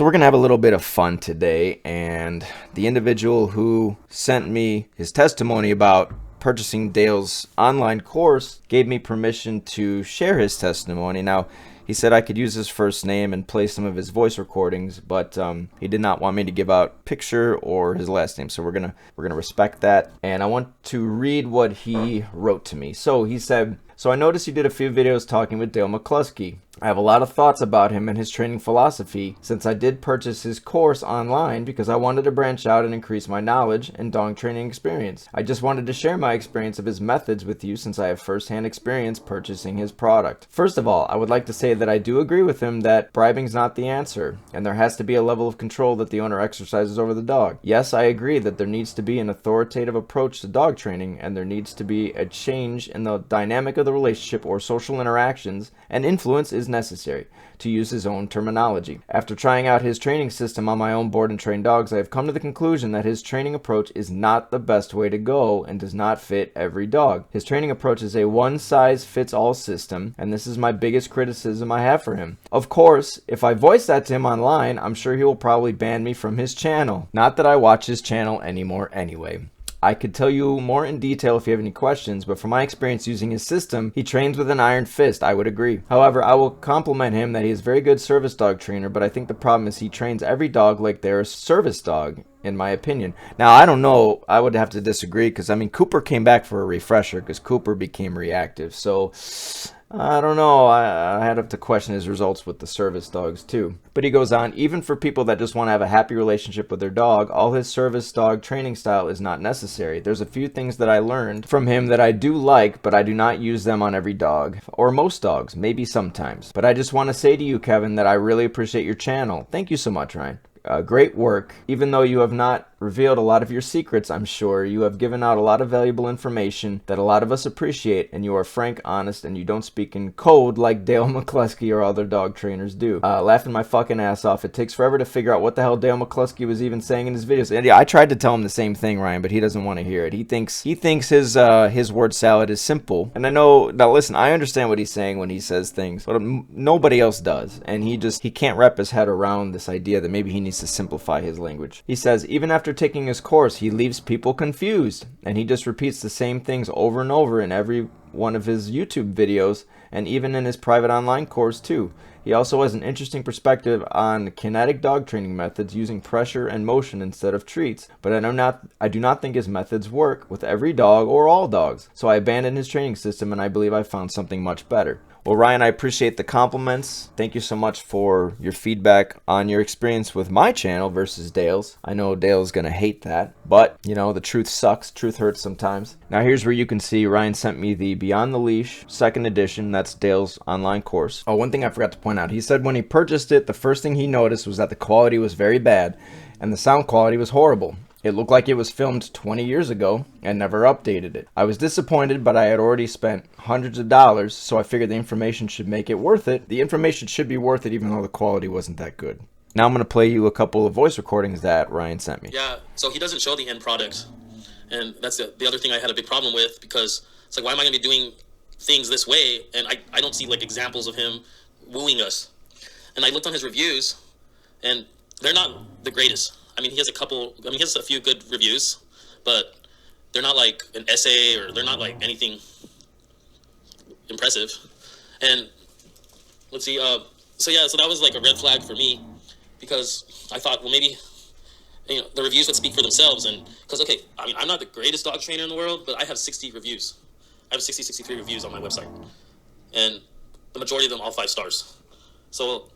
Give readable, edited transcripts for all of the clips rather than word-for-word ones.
So we're going to have a little bit of fun today, and the individual who sent me his testimony about purchasing Dale's online course gave me permission to share his testimony. Now, he said I could use his first name and play some of his voice recordings, but he did not want me to give out picture or his last name, so we're gonna respect that. And I want to read what he wrote to me. So he said, "So I noticed you did a few videos talking with Dale McCluskey. I have a lot of thoughts about him and his training philosophy, since I did purchase his course online because I wanted to branch out and increase my knowledge and dog training experience. I just wanted to share my experience of his methods with you since I have first-hand experience purchasing his product. First of all, I would like to say that I do agree with him that bribing's not the answer, and there has to be a level of control that the owner exercises over the dog. Yes, I agree that there needs to be an authoritative approach to dog training, and there needs to be a change in the dynamic of the relationship or social interactions, and influence is necessary, to use his own terminology. After trying out his training system on my own board and trained dogs, I have come to the conclusion that his training approach is not the best way to go and does not fit every dog. His training approach is a one-size-fits-all system, and this is my biggest criticism I have for him. Of course, if I voice that to him online, I'm sure he will probably ban me from his channel. Not that I watch his channel anymore anyway. I could tell you more in detail if you have any questions, but from my experience using his system, he trains with an iron fist. I would agree. However, I will compliment him that he is a very good service dog trainer, but I think the problem is he trains every dog like they're a service dog, in my opinion. Now, I don't know. I would have to disagree because, I mean, Cooper came back for a refresher because Cooper became reactive. So, I don't know. I'd have to question his results with the service dogs too. But he goes on, even for people that just want to have a happy relationship with their dog, all his service dog training style is not necessary. There's a few things that I learned from him that I do like, but I do not use them on every dog. Or most dogs, maybe sometimes. But I just want to say to you, Kevin, that I really appreciate your channel. Thank you so much, Ryan. Great work. Even though you have not revealed a lot of your secrets, I'm sure, you have given out a lot of valuable information that a lot of us appreciate, and you are frank, honest, and you don't speak in code like Dale McCluskey or other dog trainers do. Laughing my fucking ass off. It takes forever to figure out what the hell Dale McCluskey was even saying in his videos. And yeah, I tried to tell him the same thing, Ryan, but he doesn't want to hear it. He thinks his word salad is simple. And I know, now listen, I understand what he's saying when he says things, but nobody else does. And he can't wrap his head around this idea that maybe he needs to simplify his language. He says, even after taking his course, he leaves people confused, and he just repeats the same things over and over in every one of his YouTube videos, and even in his private online course too. He also has an interesting perspective on kinetic dog training methods using pressure and motion instead of treats, but I do not think his methods work with every dog or all dogs. So I abandoned his training system, and I believe I found something much better. Well, Ryan, I appreciate the compliments. Thank you so much for your feedback on your experience with my channel versus Dale's. I know Dale's going to hate that, but, you know, the truth sucks. Truth hurts sometimes. Now, here's where you can see Ryan sent me the Beyond the Leash 2nd edition. That's Dale's online course. Oh, one thing I forgot to point out. He said when he purchased it, the first thing he noticed was that the quality was very bad, and the sound quality was horrible. It looked like it was filmed 20 years ago and never updated it. I was disappointed, but I had already spent hundreds of dollars, so I figured the information should make it worth it. The information should be worth it even though the quality wasn't that good. Now I'm going to play you a couple of voice recordings that Ryan sent me. Yeah, so he doesn't show the end product. And that's the other thing I had a big problem with, because it's like, why am I going to be doing things this way? And I don't see like examples of him wooing us. And I looked on his reviews, and they're not the greatest. I mean, he has a few good reviews, but they're not like an essay, or they're not like anything impressive. And let's see, so that was like a red flag for me, because I thought, well, maybe, you know, the reviews would speak for themselves. And because, okay, I mean, I'm not the greatest dog trainer in the world, but I have 60 reviews. I have 63 reviews on my website, and the majority of them all 5 stars. So,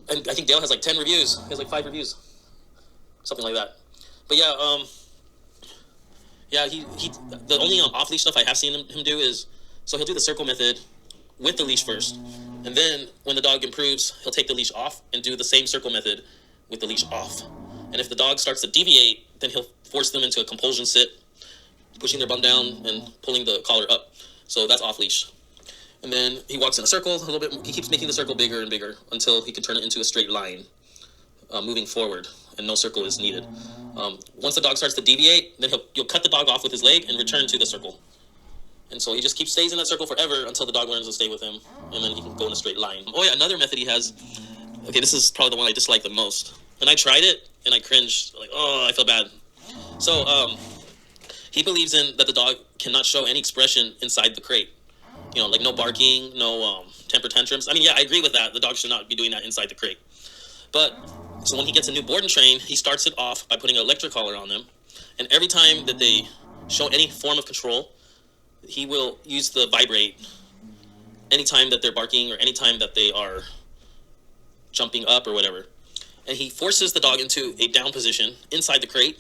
and I think Dale has like 10 reviews. He has like 5 reviews. Something like that. But yeah, the only off-leash stuff I have seen him do is, so he'll do the circle method with the leash first, and then when the dog improves, he'll take the leash off and do the same circle method with the leash off. And if the dog starts to deviate, then he'll force them into a compulsion sit, pushing their bum down and pulling the collar up. So that's off-leash. And then he walks in a circle a little bit. He keeps making the circle bigger and bigger until he can turn it into a straight line, moving forward, and no circle is needed. Once the dog starts to deviate, then you'll cut the dog off with his leg and return to the circle. And so he just stays in that circle forever until the dog learns to stay with him, and then he can go in a straight line. Oh yeah, another method he has Okay, this is probably the one I dislike the most. And I tried it and I cringed. Like, oh, I feel bad. So, he believes in that the dog cannot show any expression inside the crate. You know, like no barking, no temper tantrums. I mean, yeah, I agree with that. The dog should not be doing that inside the crate. But so when he gets a new board and train, he starts it off by putting an electric collar on them, and every time that they show any form of control, he will use the vibrate anytime that they're barking or anytime that they are jumping up or whatever. And he forces the dog into a down position inside the crate.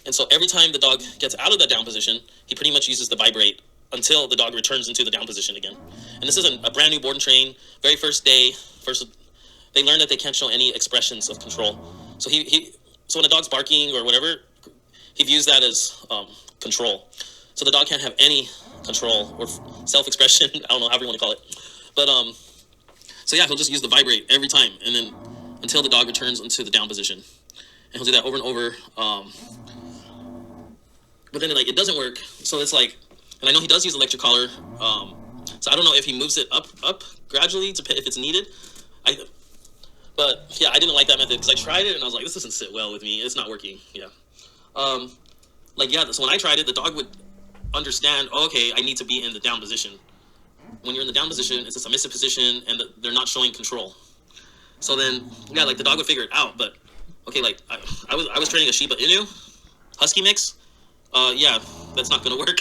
And so every time the dog gets out of that down position, he pretty much uses the vibrate until the dog returns into the down position again. And this is a brand new board and train, very first day, they learn that they can't show any expressions of control. So so when a dog's barking or whatever, he views that as control. So the dog can't have any control or self-expression. I don't know, however you want to call it. But so yeah, he'll just use the vibrate every time, and then until the dog returns into the down position, and he'll do that over and over. But then it doesn't work. So it's like, and I know he does use electric collar. So I don't know if he moves it up gradually if it's needed. But yeah, I didn't like that method because I tried it and I was like, this doesn't sit well with me. It's not working. Yeah. So when I tried it, the dog would understand, oh, okay, I need to be in the down position. When you're in the down position, it's a submissive position and they're not showing control. So then, yeah, like the dog would figure it out. But okay, like I was training a Shiba Inu Husky mix. Yeah, that's not gonna work.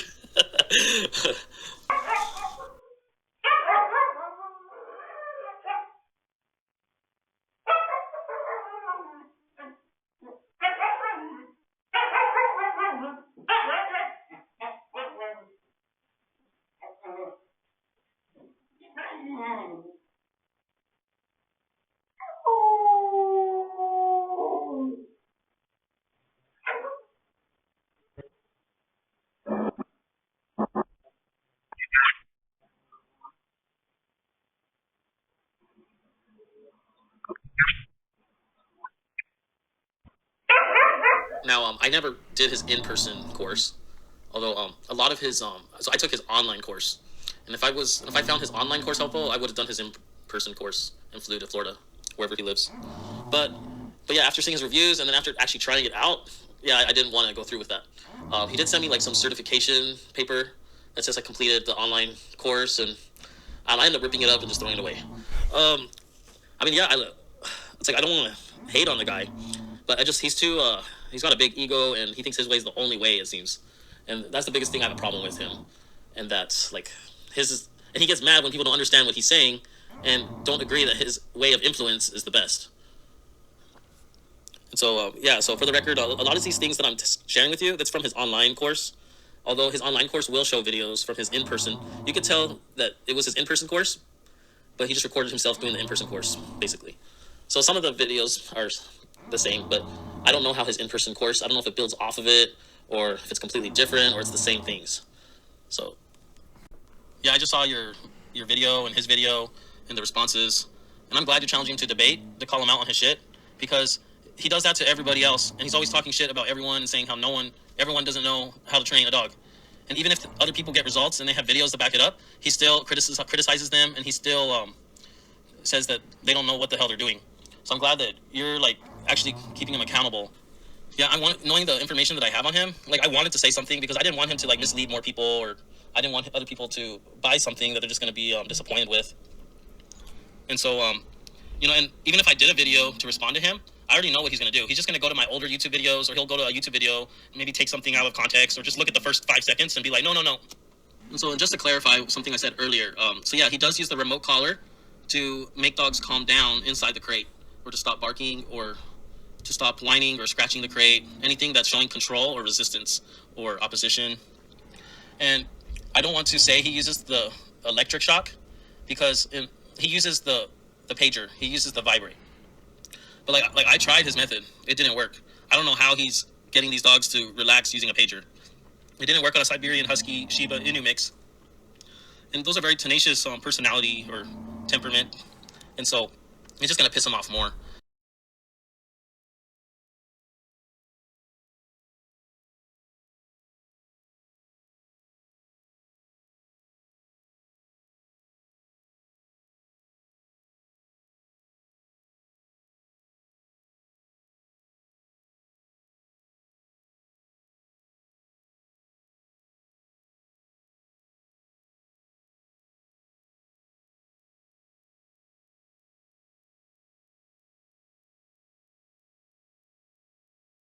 Now, I never did his in-person course, although a lot of his so I took his online course, and if I found his online course helpful, I would have done his in-person course and flew to Florida, wherever he lives. But but yeah, after seeing his reviews and then after actually trying it out, yeah, I didn't want to go through with that. He did send me like some certification paper that says I completed the online course, and I ended up ripping it up and just throwing it away. Um, I mean, yeah, it's like I don't want to hate on the guy, but he's too he's got a big ego and he thinks his way is the only way, it seems, and that's the biggest thing I have a problem with him, and that's like and he gets mad when people don't understand what he's saying and don't agree that his way of influence is the best. And so yeah, so for the record, a lot of these things that I'm sharing with you, that's from his online course. Although his online course will show videos from his in-person, you could tell that it was his in-person course, but he just recorded himself doing the in-person course, basically. So some of the videos are the same, but I don't know how his in-person course, I don't know if it builds off of it, or if it's completely different, or it's the same things. So, yeah, I just saw your video and his video and the responses, and I'm glad you're challenging him to debate, to call him out on his shit, because he does that to everybody else, and he's always talking shit about everyone and saying how everyone doesn't know how to train a dog. And even if other people get results and they have videos to back it up, he still criticizes them, and he still says that they don't know what the hell they're doing. So I'm glad that you're like actually keeping him accountable. Yeah, knowing the information that I have on him, like I wanted to say something because I didn't want him to like mislead more people, or I didn't want other people to buy something that they're just going to be disappointed with. And so, and even if I did a video to respond to him, I already know what he's going to do. He's just going to go to my older YouTube videos, or he'll go to a YouTube video and maybe take something out of context, or just look at the first 5 seconds and be like, no. And so just to clarify something I said earlier, so yeah, he does use the remote collar to make dogs calm down inside the crate, or to stop barking, or to stop whining or scratching the crate, anything that's showing control or resistance or opposition. And I don't want to say he uses the electric shock, because he uses the pager, he uses the vibrate. But like I tried his method, it didn't work. I don't know how he's getting these dogs to relax using a pager. It didn't work on a Siberian Husky Shiba Inu mix, and those are very tenacious personality or temperament, and so it's just gonna piss him off more.